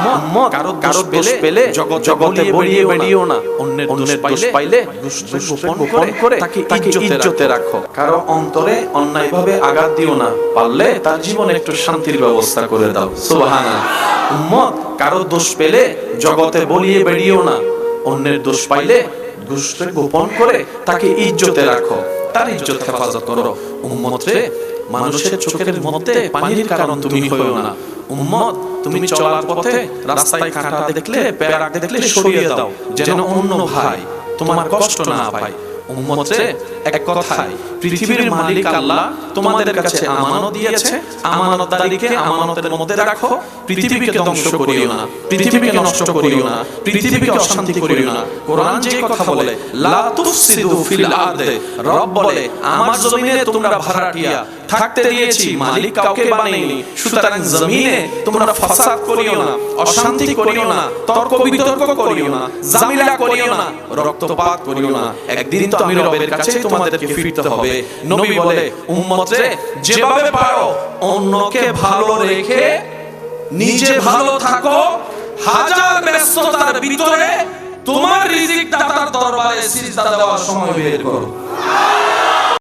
উম্মত কারো দোষ পেলে জগতে বলিয়ে বেরিয়েও না, অন্যের দোষ পাইলে গোপন করে তাকে ইজ্জতে রাখো। কারো অন্তরে অন্যায়ভাবে আঘাত দিও না, পারলে তার জীবনে একটু শান্তির ব্যবস্থা করে দাও। সুবহানাল্লাহ। উম্মত কারো দোষ পেলে জগতে বলিয়ে বেরিয়েও না, অন্যের দোষ পাইলে দোষকে গোপন করে তাকে ইজ্জতে রাখো, তার ইজ্জত হেফাজত করো। উম্মত রে, মানুষের চোখের মধ্যে পানির কারণ তুমি হইও না। উম্মত তুমি চলার পথে রাস্তায় কাঁটা দেখলে, পেয়ারা দেখলে সরিয়ে দাও, যেন অন্য ভাই তোমার কষ্ট না পায়। উম্মত রে, এক কথায় পৃথিবীর মালিক আল্লাহ তোমাদের কাছে আমানত দিয়েছে, আমানতদারিকে আমানতের মধ্যে রাখো। পৃথিবীকে ধ্বংস করিও না, পৃথিবীকে নষ্ট করিও না, পৃথিবীকে অশান্তি করিও না। কোরআন যে কথা বলে, লা তুফসিদু ফিল আরদে, রব বলে আমার জমিনে তোমরা ভাড়াটিয়া থাকতে দিয়েছি, মালিক কাউকে বানাইনি, সুতরাং জমিনে তোমরা ফাসাদ করিও না, অশান্তি করিও না, তর্ক বিতর্ক করিও না, জামিলা করিও না, রক্তপাত করিও না। একদিন তো আমি রবের কাছে তোমাদেরকে ফিরতে হবে। নবী বলে, উম্মত রে, যেভাবে পারো অন্যকে ভালো রেখে নিজে ভালো থাকো। হাজার ব্যস্ততার ভিতরে তোমার রিজিক দাতার দরবারে সিজদা দেওয়ার সময় বের করো।